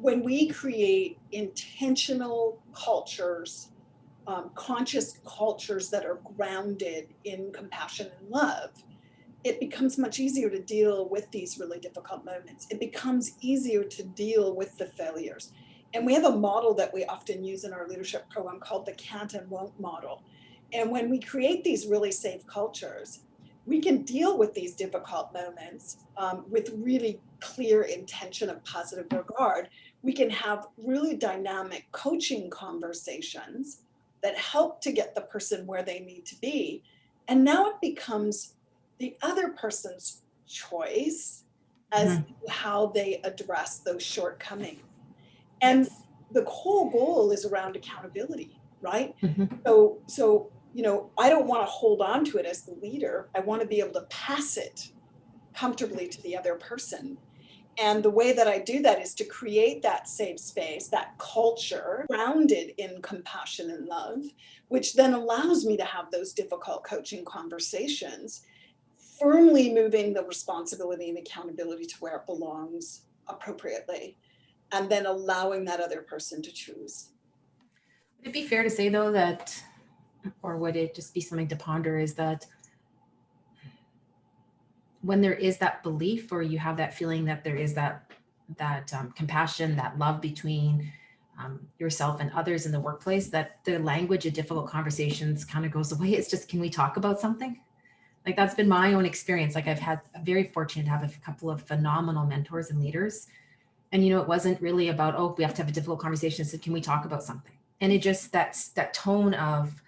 when we create intentional cultures, conscious cultures that are grounded in compassion and love, it becomes much easier to deal with these really difficult moments. It becomes easier to deal with the failures. And we have a model that we often use in our leadership program called the can't and won't model. And when we create these really safe cultures, we can deal with these difficult moments with really clear intention of positive regard. We can have really dynamic coaching conversations that help to get the person where they need to be. And now it becomes the other person's choice as to how they address those shortcomings. And the whole goal is around accountability, right? So, you know, I don't want to hold on to it as the leader. I want to be able to pass it comfortably to the other person. And the way that I do that is to create that safe space, that culture grounded in compassion and love, which then allows me to have those difficult coaching conversations, firmly moving the responsibility and accountability to where it belongs appropriately, and then allowing that other person to choose. Would it be fair to say, though, that, or would it just be something to ponder, is that when there is that belief, or you have that feeling that there is that compassion, that love between yourself and others in the workplace, that the language of difficult conversations kind of goes away? It's just, can we talk about something? Like, that's been my own experience. Like, I'm very fortunate to have a couple of phenomenal mentors and leaders. And, you know, it wasn't really about, oh, we have to have a difficult conversation. So can we talk about something? And it just, that tone of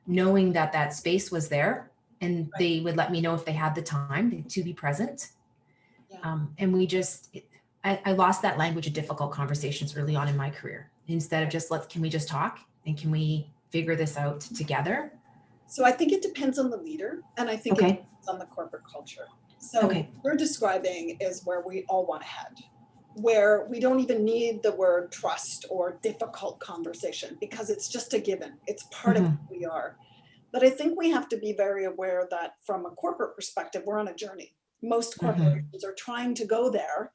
knowing that that space was there, and they would let me know if they had the time to be present. And we just, I lost that language of difficult conversations early on in my career. Instead of just, can we just talk, and can we figure this out together? So I think it depends on the leader, and I think it depends on the corporate culture. So what we're describing is where we all want to head, where we don't even need the word trust or difficult conversation, because it's just a given. It's part of who we are. But I think we have to be very aware that from a corporate perspective, we're on a journey. Most corporations are trying to go there,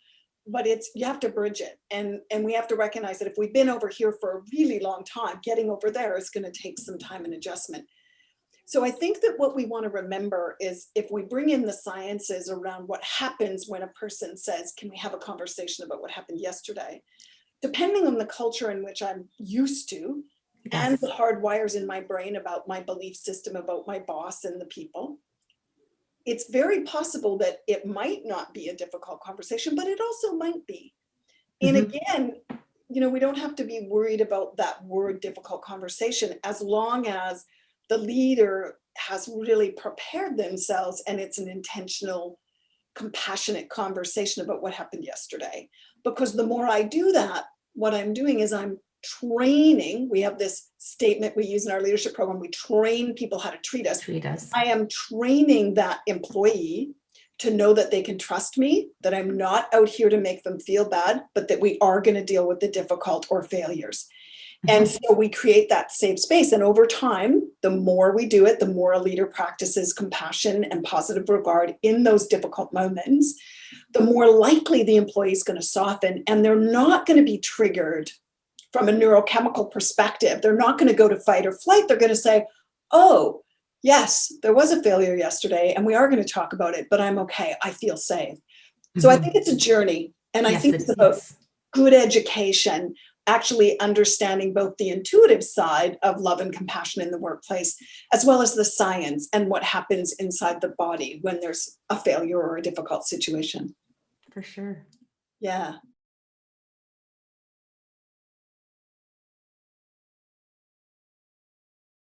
but you have to bridge it. And we have to recognize that if we've been over here for a really long time, getting over there is going to take some time and adjustment. So I think that what we want to remember is, if we bring in the sciences around what happens when a person says, can we have a conversation about what happened yesterday? Depending on the culture in which I'm used to, and the hard wires in my brain about my belief system, about my boss and the people, it's very possible that it might not be a difficult conversation, but it also might be. And again, you know, we don't have to be worried about that word difficult conversation, as long as the leader has really prepared themselves and it's an intentional, compassionate conversation about what happened yesterday. Because the more I do that, what I'm doing is I'm training. We have this statement we use in our leadership program: we train people how to treat us. I am training that employee to know that they can trust me, that I'm not out here to make them feel bad, but that we are going to deal with the difficult or failures. And so we create that safe space. And over time, the more we do it, the more a leader practices compassion and positive regard in those difficult moments, the more likely the employee is going to soften, and they're not going to be triggered from a neurochemical perspective. They're not going to go to fight or flight. They're going to say, oh, yes, there was a failure yesterday, and we are going to talk about it, but I'm okay. I feel safe. So I think it's a journey. And I think it's about good education, actually understanding both the intuitive side of love and compassion in the workplace, as well as the science and what happens inside the body when there's a failure or a difficult situation. For sure. Yeah.